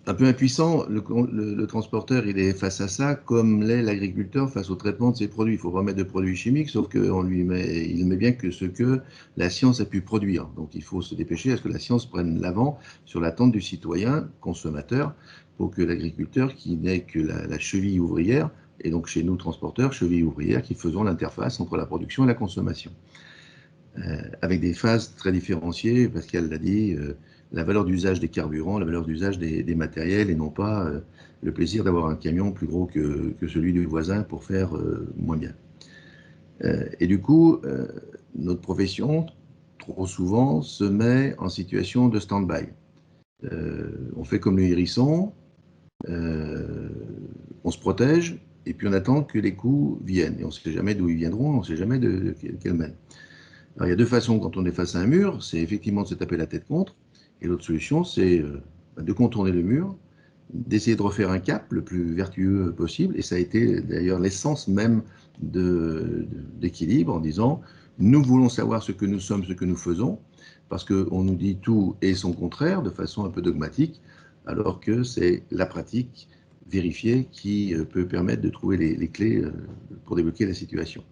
un peu impuissant, le transporteur, il est face à ça, comme l'est l'agriculteur face au traitement de ses produits. Il faut pas mettre de produits chimiques, sauf qu'il met bien que ce que la science a pu produire. Donc il faut se dépêcher à ce que la science prenne l'avant sur l'attente du citoyen, consommateur, pour que l'agriculteur, qui n'est que la cheville ouvrière, et donc chez nous, transporteurs, cheville ouvrière, qui faisons l'interface entre la production et la consommation. Avec des phases très différenciées, Pascal l'a dit, la valeur d'usage des carburants, la valeur d'usage des matériels, et non pas le plaisir d'avoir un camion plus gros que celui du voisin pour faire moins bien. Et du coup, notre profession, trop souvent, se met en situation de stand-by. On fait comme le hérisson, on se protège, et puis on attend que les coûts viennent. Et on ne sait jamais d'où ils viendront, on ne sait jamais de quelle mène. Alors, il y a deux façons quand on est face à un mur, c'est effectivement de se taper la tête contre, et l'autre solution, c'est de contourner le mur, d'essayer de refaire un cap le plus vertueux possible, et ça a été d'ailleurs l'essence même d'Équilibre, en disant, nous voulons savoir ce que nous sommes, ce que nous faisons, parce qu'on nous dit tout et son contraire, de façon un peu dogmatique, alors que c'est la pratique vérifiée qui peut permettre de trouver les clés pour débloquer la situation.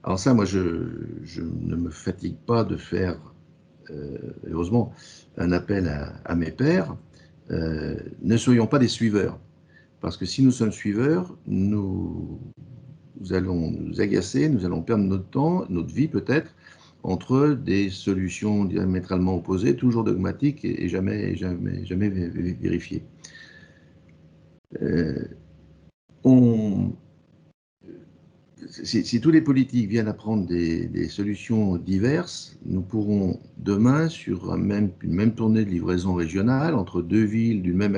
Alors ça, moi, je ne me fatigue pas de faire, heureusement, un appel à mes pairs. Ne soyons pas des suiveurs, parce que si nous sommes suiveurs, nous allons nous agacer, nous allons perdre notre temps, notre vie peut-être, entre des solutions diamétralement opposées, toujours dogmatiques et jamais vérifiées. Si tous les politiques viennent à prendre des solutions diverses, nous pourrons demain, sur une même tournée de livraison régionale, entre deux villes d'une même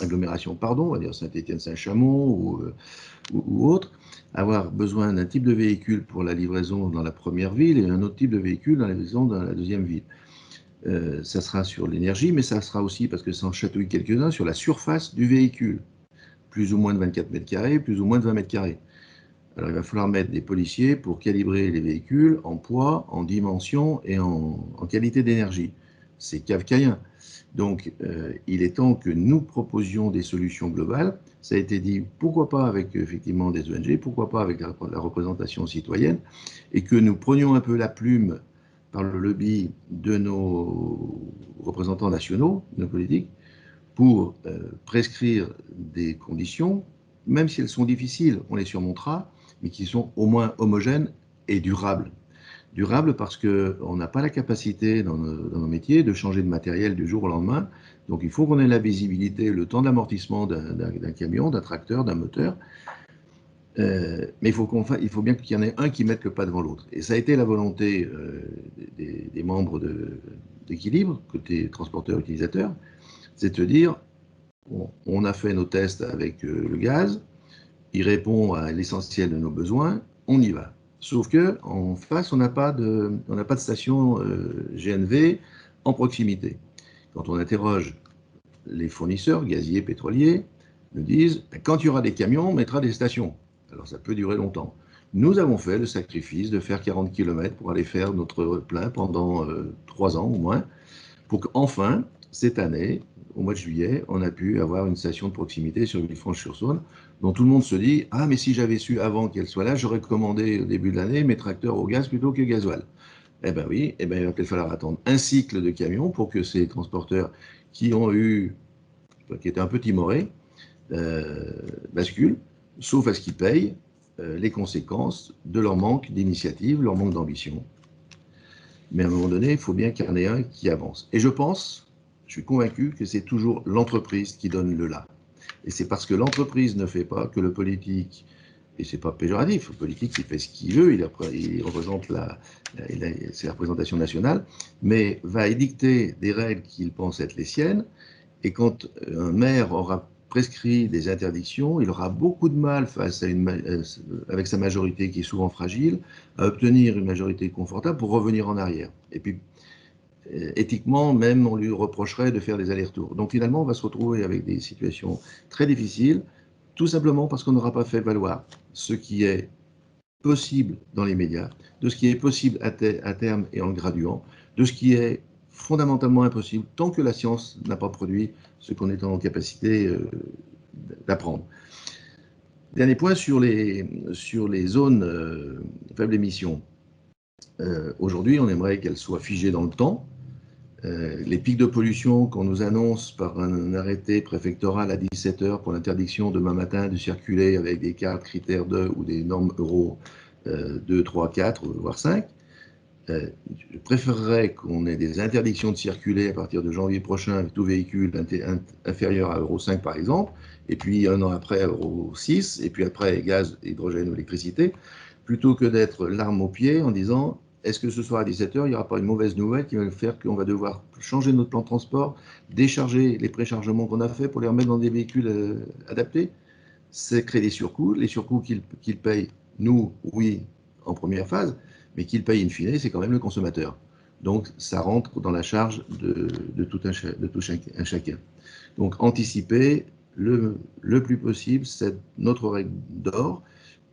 agglomération, on va dire Saint-Étienne-Saint-Chamond ou autre, avoir besoin d'un type de véhicule pour la livraison dans la première ville et un autre type de véhicule dans la livraison dans la deuxième ville. Ça sera sur l'énergie, mais ça sera aussi, parce que ça en chatouille quelques-uns, sur la surface du véhicule. Plus ou moins de 24 mètres carrés, plus ou moins de 20 mètres carrés. Alors il va falloir mettre des policiers pour calibrer les véhicules en poids, en dimension et en qualité d'énergie. C'est kafkaïen. Donc il est temps que nous proposions des solutions globales. Ça a été dit, pourquoi pas avec effectivement des ONG, pourquoi pas avec la représentation citoyenne, et que nous prenions un peu la plume par le lobby de nos représentants nationaux, nos politiques, pour prescrire des conditions, même si elles sont difficiles, on les surmontera, mais qui sont au moins homogènes et durables. Durables parce qu'on n'a pas la capacité dans nos métiers de changer de matériel du jour au lendemain. Donc il faut qu'on ait la visibilité, le temps d'amortissement d'un camion, d'un tracteur, d'un moteur. Mais il faut bien qu'il y en ait un qui mette le pas devant l'autre. Et ça a été la volonté des membres d'Équilibre, côté transporteur-utilisateur, c'est de dire, on a fait nos tests avec le gaz, il répond à l'essentiel de nos besoins, on y va. Sauf qu'en face, on n'a pas de station GNV en proximité. Quand on interroge les fournisseurs gaziers, pétroliers, nous disent, quand il y aura des camions, on mettra des stations. Alors ça peut durer longtemps. Nous avons fait le sacrifice de faire 40 km pour aller faire notre plein pendant 3 ans au moins, pour qu'enfin, cette année, au mois de juillet, on a pu avoir une station de proximité sur Villefranche-sur-Saône, dont tout le monde se dit « Ah, mais si j'avais su avant qu'elle soit là, j'aurais commandé au début de l'année mes tracteurs au gaz plutôt que gasoil. » Eh bien oui, il va peut-être falloir attendre un cycle de camions pour que ces transporteurs qui étaient un peu timorés, basculent, sauf à ce qu'ils payent les conséquences de leur manque d'initiative, leur manque d'ambition. Mais à un moment donné, il faut bien qu'il y en ait un qui avance. Et je suis convaincu que c'est toujours l'entreprise qui donne le là. Et c'est parce que l'entreprise ne fait pas que le politique, et c'est pas péjoratif, le politique il fait ce qu'il veut, il représente c'est la représentation nationale, mais va édicter des règles qu'il pense être les siennes, et quand un maire aura prescrit des interdictions, il aura beaucoup de mal avec sa majorité qui est souvent fragile, à obtenir une majorité confortable pour revenir en arrière. Et puis, éthiquement, même, on lui reprocherait de faire des allers-retours. Donc finalement, on va se retrouver avec des situations très difficiles, tout simplement parce qu'on n'aura pas fait valoir ce qui est possible dans les médias, de ce qui est possible à terme et en le graduant, de ce qui est fondamentalement impossible tant que la science n'a pas produit ce qu'on est en capacité d'apprendre. Dernier point sur les zones faibles émissions. Aujourd'hui, on aimerait qu'elles soient figées dans le temps. Les pics de pollution qu'on nous annonce par un arrêté préfectoral à 17 h pour l'interdiction demain matin de circuler avec des cartes critères 2 ou des normes Euro 2, 3, 4, voire 5, je préférerais qu'on ait des interdictions de circuler à partir de janvier prochain avec tout véhicule inférieur à Euro 5 par exemple, et puis un an après Euro 6, et puis après gaz, hydrogène ou électricité, plutôt que d'être l'arme au pied en disant est-ce que ce soir à 17 h, il n'y aura pas une mauvaise nouvelle qui va faire qu'on va devoir changer notre plan de transport, décharger les préchargements qu'on a fait pour les remettre dans des véhicules adaptés? C'est créer des surcoûts. Les surcoûts qu'ils payent, nous, oui, en première phase, mais qu'ils payent in fine, c'est quand même le consommateur. Donc, ça rentre dans la charge de tout un chacun. Donc, anticiper le plus possible, c'est notre règle d'or,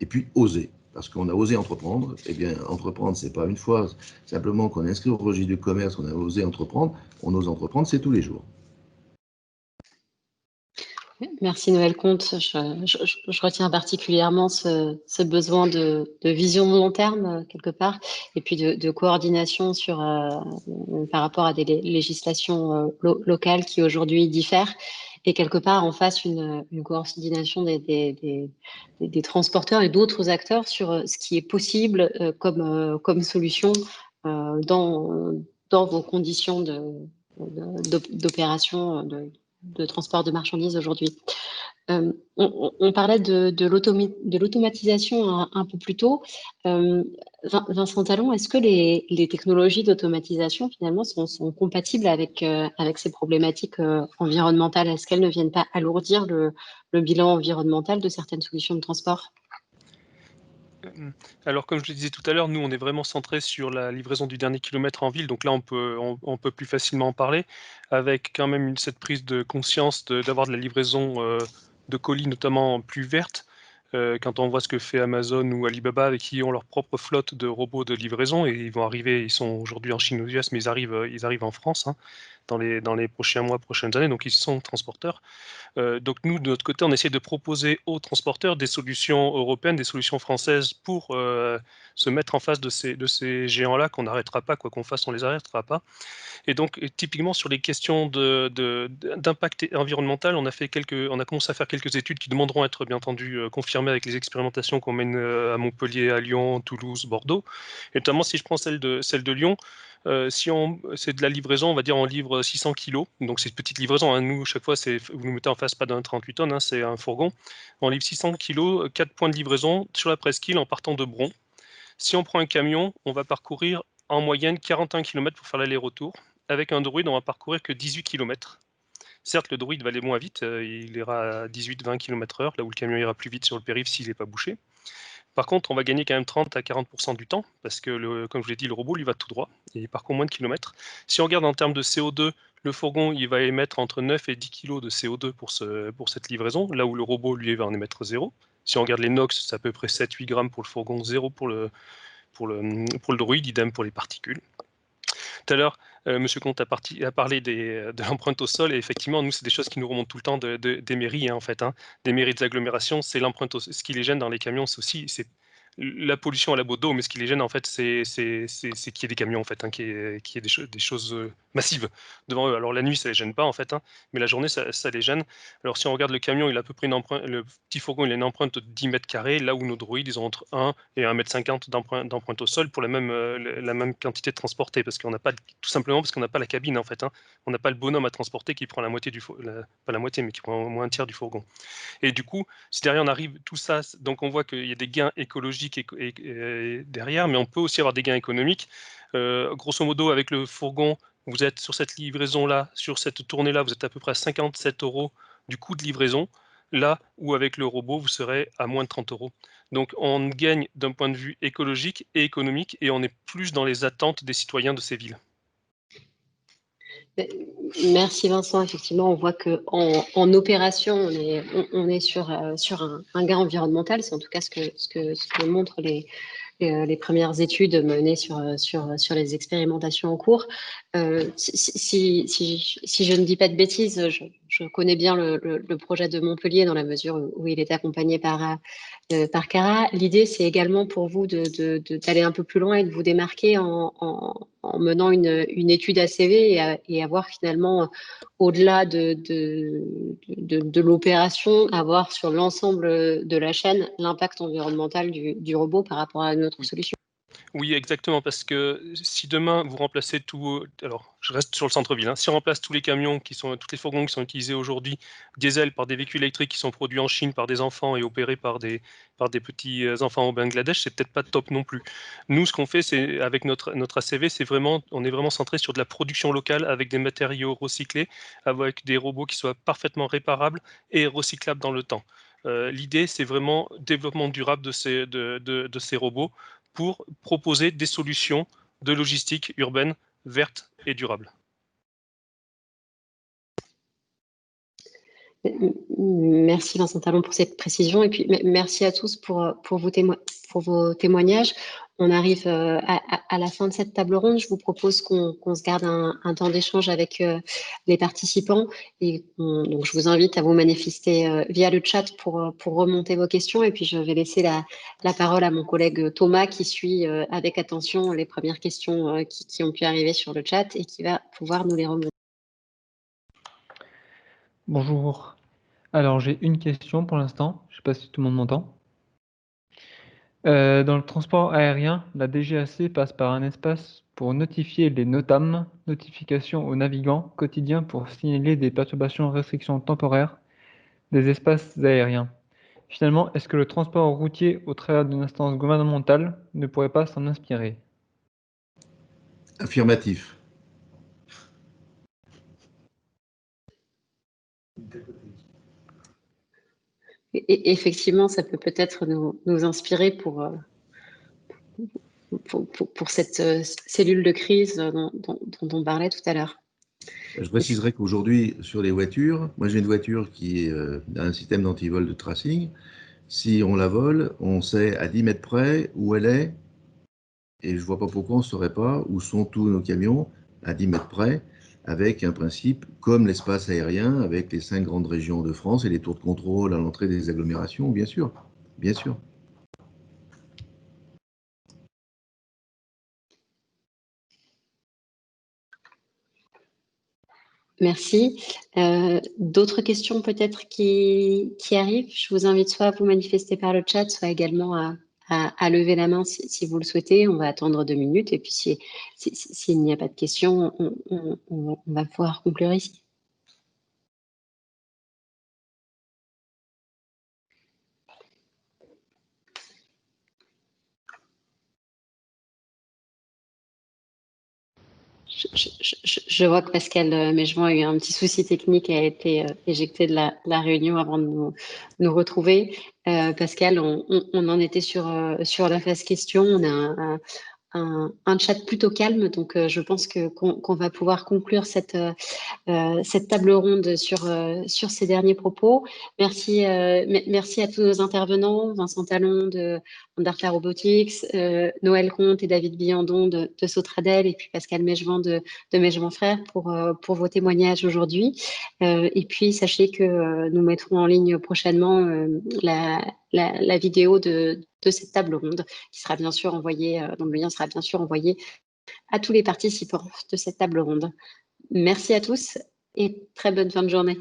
et puis oser. Parce qu'on a osé entreprendre, eh bien, entreprendre, c'est pas une fois simplement qu'on est inscrit au registre du commerce, qu'on a osé entreprendre, on ose entreprendre, c'est tous les jours. Merci Noël Comte. Je retiens particulièrement ce besoin de vision long terme, quelque part, et puis de coordination par rapport à des législations locales qui aujourd'hui diffèrent, et quelque part en face une coordination des transporteurs et d'autres acteurs sur ce qui est possible comme solution dans vos conditions d'opération de transport de marchandises aujourd'hui. On parlait de l'automatisation un peu plus tôt. Vincent Talon, est-ce que les technologies d'automatisation finalement sont compatibles avec ces problématiques environnementales? Est-ce qu'elles ne viennent pas alourdir le bilan environnemental de certaines solutions de transport? Alors, comme je le disais tout à l'heure, nous, on est vraiment centré sur la livraison du dernier kilomètre en ville. Donc là, on peut plus facilement en parler, avec quand même cette prise de conscience d'avoir de la livraison de colis, notamment plus verte. Quand on voit ce que fait Amazon ou Alibaba, qui ont leur propre flotte de robots de livraison, et ils vont arriver, ils sont aujourd'hui en Chine ou aux US, mais ils arrivent en France, hein, dans les prochains mois, prochaines années, donc ils sont transporteurs. Donc nous, de notre côté, on essaie de proposer aux transporteurs des solutions européennes, des solutions françaises pour se mettre en face de ces géants-là qu'on n'arrêtera pas, quoi qu'on fasse, on les arrêtera pas. Et donc, typiquement sur les questions d'impact environnemental, on a commencé à faire quelques études qui demanderont à être bien entendu confirmées avec les expérimentations qu'on mène à Montpellier, à Lyon, Toulouse, Bordeaux. Et notamment, si je prends celle de Lyon, c'est de la livraison, on va dire on livre 600 kilos, donc c'est une petite livraison, hein. Nous, chaque fois, vous nous mettez en face pas d'un 38 tonnes, hein, c'est un fourgon. On livre 600 kilos, 4 points de livraison sur la presqu'île en partant de Bron. Si on prend un camion, on va parcourir en moyenne 41 km pour faire l'aller-retour. Avec un droïde, on va parcourir que 18 km. Certes, le droïde va aller moins vite, il ira à 18-20 km/h, là où le camion ira plus vite sur le périph' s'il n'est pas bouché. Par contre, on va gagner quand même 30 à 40% du temps, parce que, comme je l'ai dit, le robot, lui, va tout droit, et il parcourt moins de kilomètres. Si on regarde en termes de CO2, le fourgon, il va émettre entre 9 et 10 kg de CO2 pour cette livraison, là où le robot, lui, va en émettre 0. Si on regarde les NOx, c'est à peu près 7-8 grammes pour le fourgon, 0 pour le droïde, idem pour les particules. Tout à l'heure, M. Comte a parlé de l'empreinte au sol, et effectivement, nous, c'est des choses qui nous remontent tout le temps des mairies, hein, en fait, hein, des mairies des agglomérations. C'est l'empreinte ce qui les gêne dans les camions, c'est la pollution à la botte d'eau, mais ce qui les gêne, en fait, c'est qu'il y ait des camions, en fait, hein, qu'il y ait des choses massives devant eux. Alors la nuit, ça les gêne pas, en fait, hein, mais la journée, ça les gêne. Alors si on regarde le camion, il a à peu près le petit fourgon, il a une empreinte de 10 mètres carrés, là où nos droïdes, ils ont entre 1 et 1,50 m d'empreinte au sol pour la même quantité de transportée, parce qu'on n'a pas, tout simplement parce qu'on n'a pas la cabine, en fait, hein. On n'a pas le bonhomme à transporter qui prend la moitié pas la moitié, mais qui prend au moins un tiers du fourgon. Et du coup, si derrière on arrive tout ça, donc on voit qu'il y a des gains écologiques et derrière, mais on peut aussi avoir des gains économiques. Grosso modo, avec le fourgon, vous êtes sur cette livraison-là, sur cette tournée-là, vous êtes à peu près à 57 € du coût de livraison, là où avec le robot, vous serez à moins de 30 €. Donc on gagne d'un point de vue écologique et économique, et on est plus dans les attentes des citoyens de ces villes. Merci Vincent. Effectivement, on voit qu'en opération, on est sur un gain environnemental. C'est en tout cas ce que montrent les premières études menées sur les expérimentations en cours. Si je ne dis pas de bêtises, je connais bien le projet de Montpellier dans la mesure où il est accompagné par Cara. L'idée, c'est également pour vous d'aller un peu plus loin et de vous démarquer en menant une étude ACV et avoir finalement, au-delà de l'opération, avoir sur l'ensemble de la chaîne l'impact environnemental du robot par rapport à notre solution. Oui, exactement, parce que si demain vous remplacez tout, alors je reste sur le centre-ville, hein, si on remplace tous les camions toutes les fourgons qui sont utilisés aujourd'hui, diesel, par des véhicules électriques qui sont produits en Chine par des enfants et opérés par des petits enfants au Bangladesh, c'est peut-être pas top non plus. Nous, ce qu'on fait, c'est avec notre ACV, on est vraiment centré sur de la production locale avec des matériaux recyclés, avec des robots qui soient parfaitement réparables et recyclables dans le temps. L'idée, c'est vraiment développement durable de ces robots pour proposer des solutions de logistique urbaine verte et durable. Merci Vincent Talon pour cette précision, et puis merci à tous pour vos témoignages. On arrive à la fin de cette table ronde. Je vous propose qu'on se garde un temps d'échange avec les participants, et donc je vous invite à vous manifester via le chat pour remonter vos questions, et puis je vais laisser la parole à mon collègue Thomas qui suit avec attention les premières questions qui ont pu arriver sur le chat et qui va pouvoir nous les remonter. Bonjour. Alors, j'ai une question pour l'instant. Je ne sais pas si tout le monde m'entend. Dans le transport aérien, la DGAC passe par un espace pour notifier les NOTAM, notifications aux navigants quotidiens pour signaler des perturbations, restrictions temporaires des espaces aériens. Finalement, est-ce que le transport routier, au travers d'une instance gouvernementale, ne pourrait pas s'en inspirer? Affirmatif. Et effectivement, ça peut peut-être nous inspirer pour pour cette cellule de crise dont on parlait tout à l'heure. Je préciserai qu'aujourd'hui, sur les voitures, moi j'ai une voiture qui a un système d'antivol de tracing. Si on la vole, on sait à 10 mètres près où elle est, et je ne vois pas pourquoi on ne saurait pas où sont tous nos camions à 10 mètres près, avec un principe comme l'espace aérien, avec les 5 grandes régions de France et les tours de contrôle à l'entrée des agglomérations, bien sûr. Bien sûr. Merci. D'autres questions peut-être qui arrivent? Je vous invite soit à vous manifester par le chat, soit également à lever la main si vous le souhaitez. On va attendre 2 minutes et puis s'il n'y a pas de questions, on va pouvoir conclure ici. Je vois que Pascal Mégevant a eu un petit souci technique et a été éjecté de la réunion avant de nous retrouver. Pascal, on en était sur la phase question. On a un chat plutôt calme, donc je pense qu'on va pouvoir conclure cette table ronde sur ces derniers propos. Merci à tous nos intervenants, Vincent Talon de Andarta Robotics, Noël Comte et David Billandon de Sotradel, et puis Pascal Mégevant de Mégevant Frères pour vos témoignages aujourd'hui. Et puis sachez que nous mettrons en ligne prochainement la vidéo de cette table ronde qui sera bien sûr envoyée, dont le lien sera bien sûr envoyé à tous les participants de cette table ronde. Merci à tous et très bonne fin de journée.